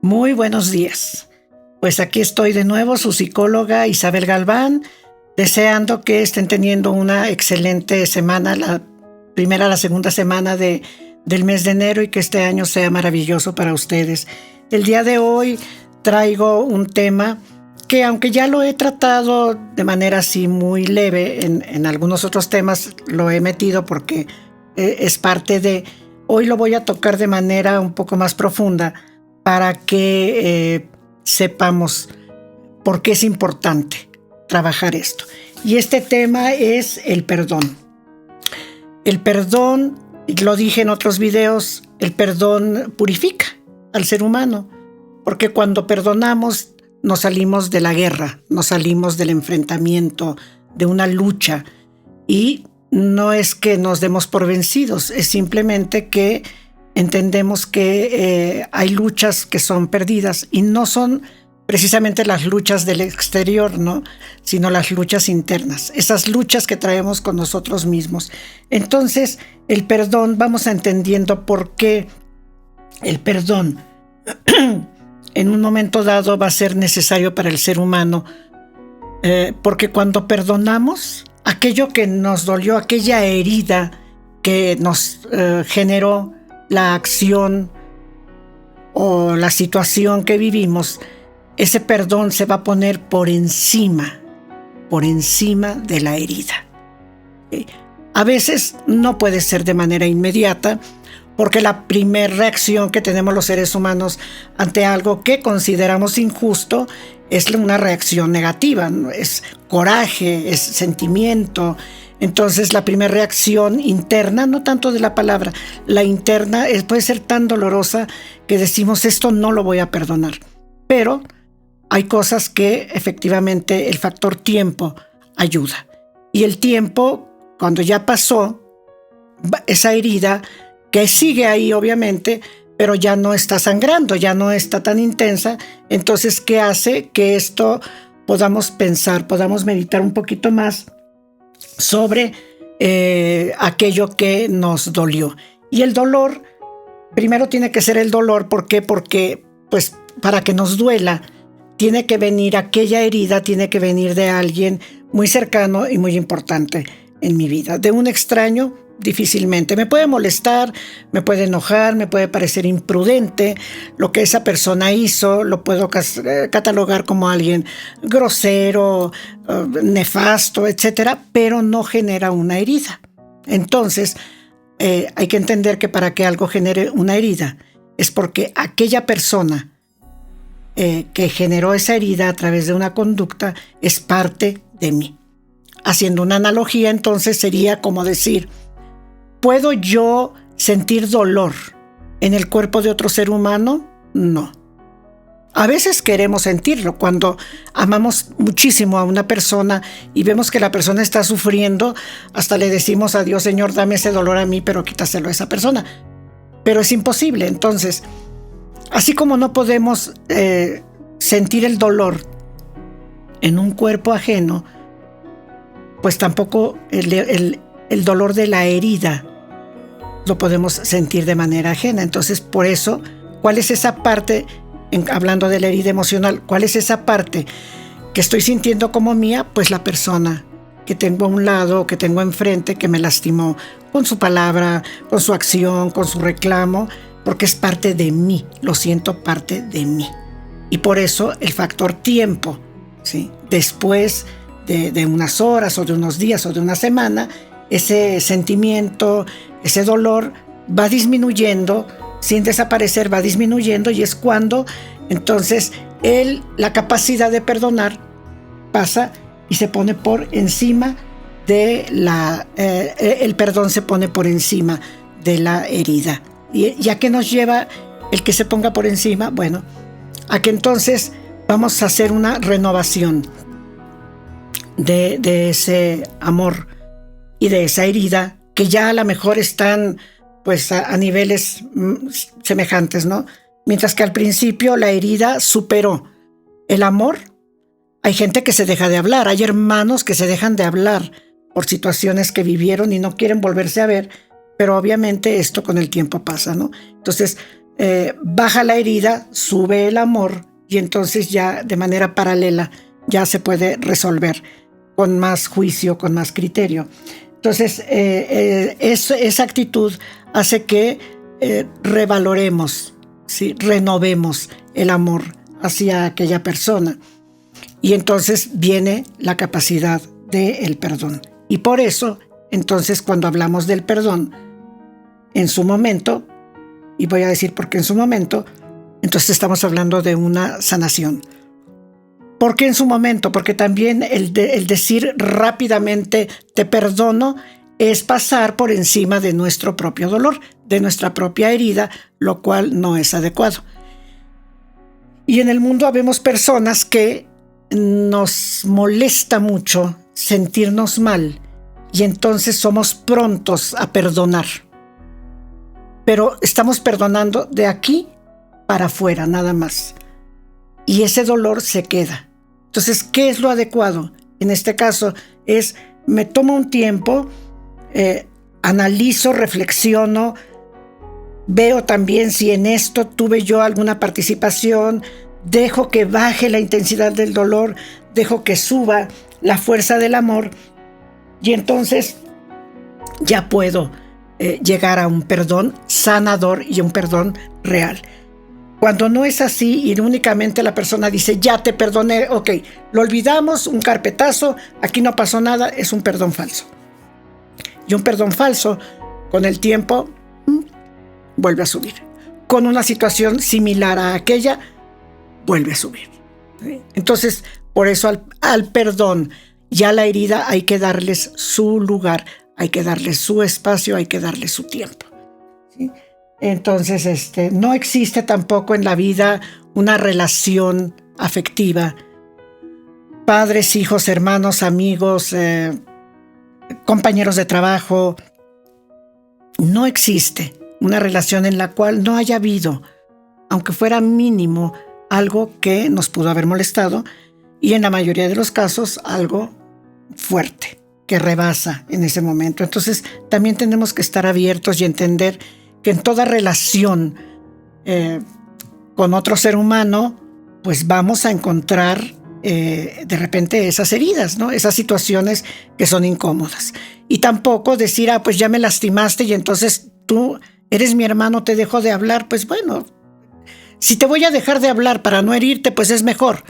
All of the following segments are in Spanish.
Muy buenos días. Pues aquí estoy de nuevo, su psicóloga Isabel Galván, deseando que estén teniendo una excelente semana, la segunda semana del mes de enero, y que este año sea maravilloso para ustedes. El día de hoy traigo un tema que, aunque ya lo he tratado de manera así muy leve, en algunos otros temas lo he metido porque es parte de... Hoy lo voy a tocar de manera un poco más profunda para que sepamos por qué es importante trabajar esto. Y este tema es el perdón. El perdón, lo dije en otros videos, el perdón purifica al ser humano, porque cuando perdonamos nos salimos de la guerra, nos salimos del enfrentamiento, de una lucha, y no es que nos demos por vencidos, es simplemente que entendemos que hay luchas que son perdidas y no son precisamente las luchas del exterior, ¿no? Sino las luchas internas, esas luchas que traemos con nosotros mismos. Entonces, el perdón, vamos entendiendo por qué el perdón en un momento dado va a ser necesario para el ser humano, porque cuando perdonamos aquello que nos dolió, aquella herida que nos generó la acción o la situación que vivimos, ese perdón se va a poner por encima de la herida. A veces no puede ser de manera inmediata, porque la primera reacción que tenemos los seres humanos ante algo que consideramos injusto es una reacción negativa, ¿no? Es coraje, es sentimiento. Entonces la primera reacción interna, no tanto de la palabra, la interna puede ser tan dolorosa que decimos esto no lo voy a perdonar. Pero hay cosas que efectivamente el factor tiempo ayuda. Y el tiempo, cuando ya pasó, esa herida que sigue ahí obviamente, pero ya no está sangrando, ya no está tan intensa. Entonces, ¿qué hace? Que esto podamos pensar, podamos meditar un poquito más sobre aquello que nos dolió. Y el dolor, primero tiene que ser el dolor. ¿Por qué? Porque pues para que nos duela, tiene que venir aquella herida, tiene que venir de alguien muy cercano y muy importante en mi vida. De un extraño, difícilmente. Me puede molestar, me puede enojar, me puede parecer imprudente lo que esa persona hizo, lo puedo catalogar como alguien grosero, nefasto, etcétera, pero no genera una herida. Entonces, hay que entender que para que algo genere una herida es porque aquella persona que generó esa herida a través de una conducta es parte de mí. Haciendo una analogía, entonces sería como decir: ¿puedo yo sentir dolor en el cuerpo de otro ser humano? No. A veces queremos sentirlo cuando amamos muchísimo a una persona y vemos que la persona está sufriendo, hasta le decimos a Dios: Señor, dame ese dolor a mí, pero quítaselo a esa persona. Pero es imposible. Entonces, así como no podemos sentir el dolor en un cuerpo ajeno, pues tampoco el dolor de la herida lo podemos sentir de manera ajena. Entonces, por eso, ¿cuál es esa parte, hablando de la herida emocional, cuál es esa parte que estoy sintiendo como mía? Pues la persona que tengo a un lado, que tengo enfrente, que me lastimó con su palabra, con su acción, con su reclamo, porque es parte de mí, lo siento parte de mí. Y por eso el factor tiempo, ¿sí? Después de unas horas o de unos días o de una semana, ese sentimiento, ese dolor va disminuyendo, sin desaparecer, va disminuyendo, y es cuando entonces la capacidad de perdonar pasa y se pone por encima de el perdón se pone por encima de la herida. ¿Y a qué nos lleva el que se ponga por encima? Bueno, a que entonces vamos a hacer una renovación de ese amor y de esa herida, que ya a lo mejor están pues a niveles semejantes, ¿no? Mientras que al principio la herida superó el amor. Hay gente que se deja de hablar, hay hermanos que se dejan de hablar por situaciones que vivieron y no quieren volverse a ver, pero obviamente esto con el tiempo pasa, ¿no? Entonces, baja la herida, sube el amor y entonces ya de manera paralela ya se puede resolver con más juicio, con más criterio. Entonces, esa actitud hace que revaloremos, ¿sí? Renovemos el amor hacia aquella persona. Y entonces viene la capacidad del perdón. Y por eso, entonces, cuando hablamos del perdón, en su momento, y voy a decir por qué en su momento, entonces estamos hablando de una sanación. ¿Por qué en su momento? Porque también el decir rápidamente te perdono es pasar por encima de nuestro propio dolor, de nuestra propia herida, lo cual no es adecuado. Y en el mundo habemos personas que nos molesta mucho sentirnos mal y entonces somos prontos a perdonar. Pero estamos perdonando de aquí para afuera, nada más. Y ese dolor se queda. Entonces, ¿qué es lo adecuado? En este caso es, me tomo un tiempo, analizo, reflexiono, veo también si en esto tuve yo alguna participación, dejo que baje la intensidad del dolor, dejo que suba la fuerza del amor y entonces ya puedo llegar a un perdón sanador y un perdón real. Cuando no es así y únicamente la persona dice, ya te perdoné, ok, lo olvidamos, un carpetazo, aquí no pasó nada, es un perdón falso. Y un perdón falso, con el tiempo, vuelve a subir. Con una situación similar a aquella, vuelve a subir. Entonces, por eso al perdón y a la herida hay que darles su lugar, hay que darles su espacio, hay que darles su tiempo. ¿Sí? Entonces, no existe tampoco en la vida una relación afectiva. Padres, hijos, hermanos, amigos, compañeros de trabajo. No existe una relación en la cual no haya habido, aunque fuera mínimo, algo que nos pudo haber molestado y en la mayoría de los casos algo fuerte que rebasa en ese momento. Entonces, también tenemos que estar abiertos y entender que en toda relación con otro ser humano, pues vamos a encontrar de repente esas heridas, ¿no? Esas situaciones que son incómodas. Y tampoco decir, pues ya me lastimaste y entonces tú eres mi hermano, te dejo de hablar. Pues bueno, si te voy a dejar de hablar para no herirte, pues es mejor.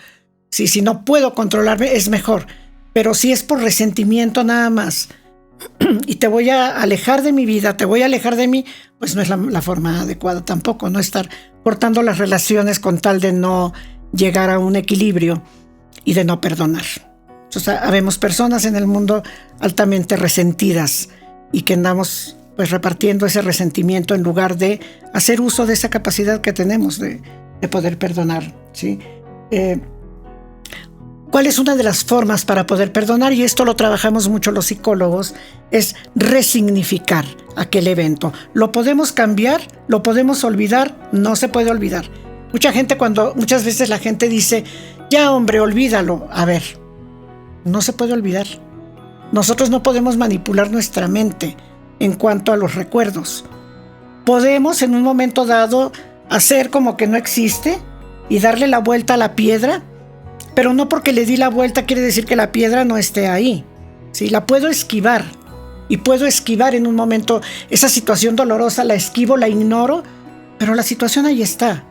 Si no puedo controlarme, es mejor. Pero si es por resentimiento nada más, y te voy a alejar de mi vida, te voy a alejar de mí, pues no es la forma adecuada tampoco, no estar cortando las relaciones con tal de no llegar a un equilibrio y de no perdonar. Entonces, habemos personas en el mundo altamente resentidas y que andamos pues repartiendo ese resentimiento en lugar de hacer uso de esa capacidad que tenemos de poder perdonar, ¿sí? ¿Cuál es una de las formas para poder perdonar? Y esto lo trabajamos mucho los psicólogos, es resignificar aquel evento. ¿Lo podemos cambiar? ¿Lo podemos olvidar? No se puede olvidar. Muchas veces la gente dice, ya hombre, olvídalo. A ver, no se puede olvidar. Nosotros no podemos manipular nuestra mente en cuanto a los recuerdos. Podemos en un momento dado hacer como que no existe y darle la vuelta a la piedra, pero no porque le di la vuelta quiere decir que la piedra no esté ahí. ¿Sí? La puedo esquivar y puedo esquivar en un momento esa situación dolorosa, la esquivo, la ignoro, pero la situación ahí está.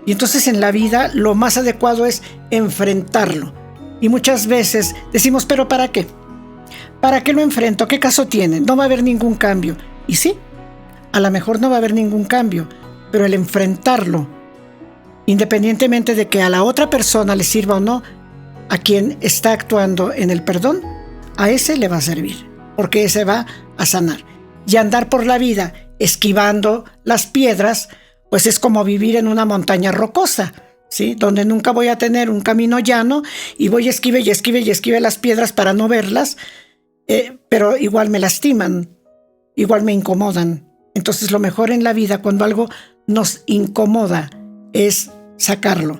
Y entonces en la vida lo más adecuado es enfrentarlo. Y muchas veces decimos, ¿pero para qué? ¿Para qué lo enfrento? ¿Qué caso tiene? No va a haber ningún cambio. Y sí, a lo mejor no va a haber ningún cambio, pero el enfrentarlo, independientemente de que a la otra persona le sirva o no, a quien está actuando en el perdón, a ese le va a servir, porque ese va a sanar. Y andar por la vida esquivando las piedras, pues es como vivir en una montaña rocosa, ¿sí? Donde nunca voy a tener un camino llano y voy esquive y esquive y esquive las piedras para no verlas, pero igual me lastiman, igual me incomodan. Entonces lo mejor en la vida, cuando algo nos incomoda, es sacarlo.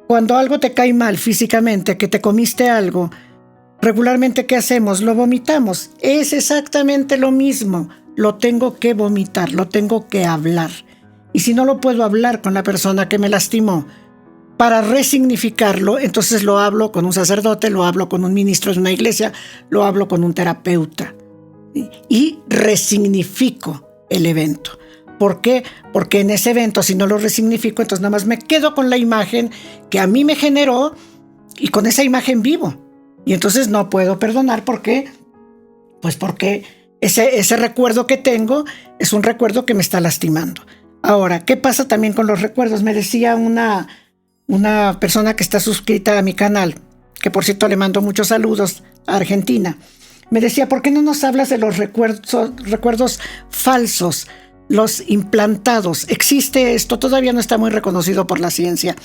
Cuando algo te cae mal físicamente, que te comiste algo, regularmente ¿qué hacemos? Lo vomitamos. Es exactamente lo mismo. Lo tengo que vomitar, lo tengo que hablar. Y si no lo puedo hablar con la persona que me lastimó para resignificarlo, entonces lo hablo con un sacerdote, lo hablo con un ministro de una iglesia, lo hablo con un terapeuta. Y resignifico el evento. ¿Por qué? Porque en ese evento, si no lo resignifico, entonces nada más me quedo con la imagen que a mí me generó y con esa imagen vivo. Y entonces no puedo perdonar. ¿Por qué? Pues porque ese recuerdo que tengo es un recuerdo que me está lastimando. Ahora, ¿qué pasa también con los recuerdos? Me decía una persona que está suscrita a mi canal, que por cierto le mando muchos saludos a Argentina. Me decía, ¿por qué no nos hablas de los recuerdos falsos, los implantados? Existe esto, todavía no está muy reconocido por la ciencia,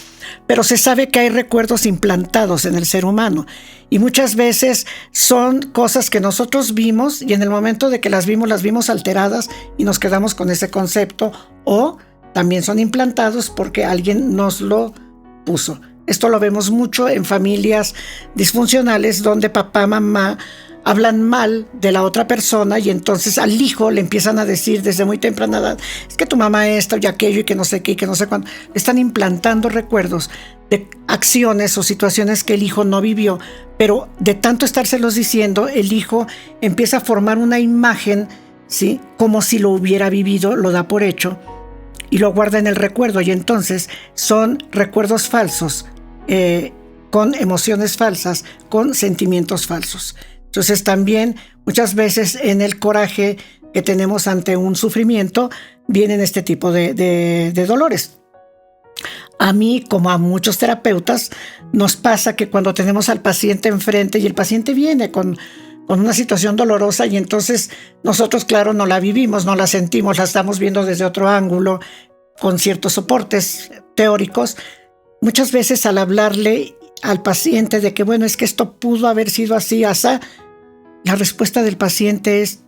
pero se sabe que hay recuerdos implantados en el ser humano y muchas veces son cosas que nosotros vimos y en el momento de que las vimos alteradas y nos quedamos con ese concepto, o también son implantados porque alguien nos lo puso. Esto lo vemos mucho en familias disfuncionales donde papá, mamá hablan mal de la otra persona y entonces al hijo le empiezan a decir desde muy temprana edad, es que tu mamá esto y aquello y que no sé qué y que no sé cuándo. Están implantando recuerdos de acciones o situaciones que el hijo no vivió, pero de tanto estárselos diciendo, el hijo empieza a formar una imagen, ¿sí? Como si lo hubiera vivido, lo da por hecho y lo guarda en el recuerdo, y entonces son recuerdos falsos, con emociones falsas, con sentimientos falsos. Entonces también muchas veces en el coraje que tenemos ante un sufrimiento vienen este tipo de dolores. A mí, como a muchos terapeutas, nos pasa que cuando tenemos al paciente enfrente y el paciente viene con una situación dolorosa y entonces nosotros, claro, no la vivimos, no la sentimos, la estamos viendo desde otro ángulo, con ciertos soportes teóricos. Muchas veces al hablarle al paciente de que, bueno, es que esto pudo haber sido así, asá, la respuesta del paciente es,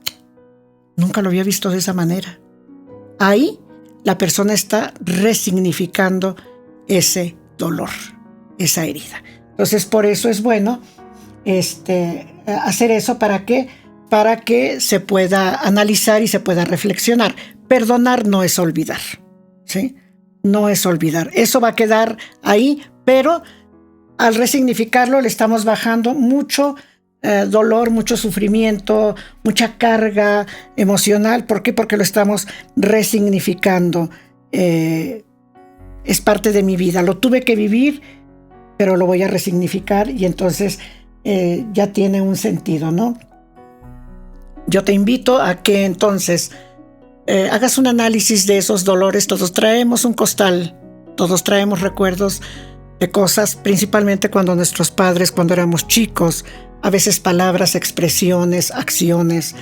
nunca lo había visto de esa manera. Ahí la persona está resignificando ese dolor, esa herida. Entonces, por eso es bueno hacer eso. ¿Para qué? Para que se pueda analizar y se pueda reflexionar. Perdonar no es olvidar, ¿sí? No es olvidar. Eso va a quedar ahí, pero al resignificarlo le estamos bajando mucho dolor, mucho sufrimiento, mucha carga emocional. ¿Por qué? Porque lo estamos resignificando. Es parte de mi vida. Lo tuve que vivir, pero lo voy a resignificar y entonces ya tiene un sentido, ¿no? Yo te invito a que entonces hagas un análisis de esos dolores. Todos traemos un costal, todos traemos recuerdos de cosas, principalmente cuando nuestros padres, cuando éramos chicos, a veces palabras, expresiones, acciones,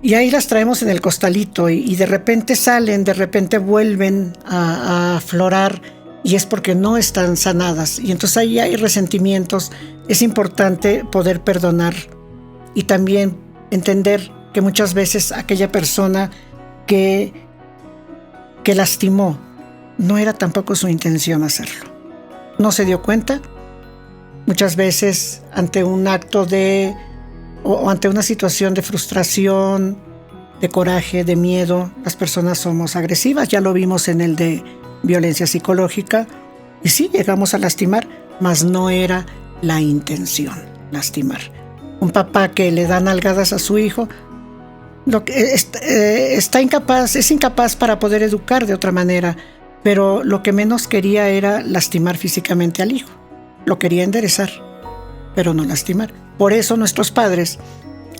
y ahí las traemos en el costalito y de repente salen, de repente vuelven a aflorar y es porque no están sanadas y entonces ahí hay resentimientos. Es importante poder perdonar y también entender que muchas veces aquella persona que lastimó no era tampoco su intención hacerlo. No se dio cuenta. Muchas veces ante un acto o ante una situación de frustración, de coraje, de miedo, las personas somos agresivas. Ya lo vimos en el de violencia psicológica. Y sí, llegamos a lastimar, mas no era la intención lastimar. Un papá que le da nalgadas a su hijo, es incapaz para poder educar de otra manera, pero lo que menos quería era lastimar físicamente al hijo. Lo quería enderezar, pero no lastimar. Por eso nuestros padres,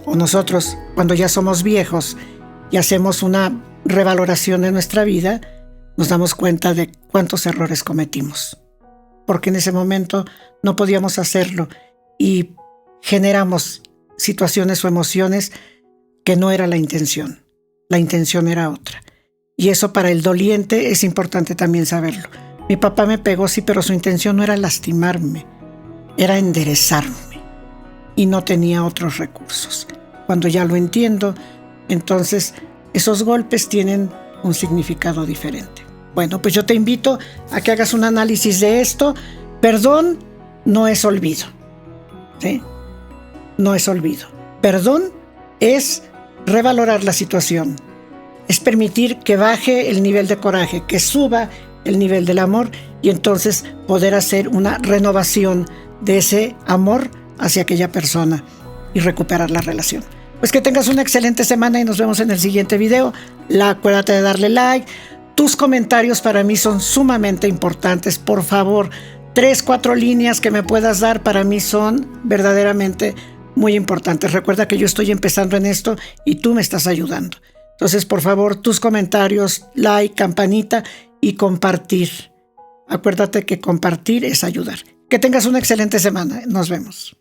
o nosotros, cuando ya somos viejos y hacemos una revaloración de nuestra vida, nos damos cuenta de cuántos errores cometimos. Porque en ese momento no podíamos hacerlo y generamos situaciones o emociones que no era la intención. La intención era otra. Y eso para el doliente es importante también saberlo. Mi papá me pegó, sí, pero su intención no era lastimarme, era enderezarme y no tenía otros recursos. Cuando ya lo entiendo, entonces esos golpes tienen un significado diferente. Bueno, pues yo te invito a que hagas un análisis de esto. Perdón no es olvido, ¿sí? No es olvido. Perdón es revalorar la situación, es permitir que baje el nivel de coraje, que suba el nivel del amor y entonces poder hacer una renovación de ese amor hacia aquella persona y recuperar la relación. Pues que tengas una excelente semana y nos vemos en el siguiente video. Acuérdate de darle like. Tus comentarios para mí son sumamente importantes. Por favor, 3-4 líneas que me puedas dar para mí son verdaderamente muy importantes. Recuerda que yo estoy empezando en esto y tú me estás ayudando. Entonces, por favor, tus comentarios, like, campanita y compartir. Acuérdate que compartir es ayudar. Que tengas una excelente semana. Nos vemos.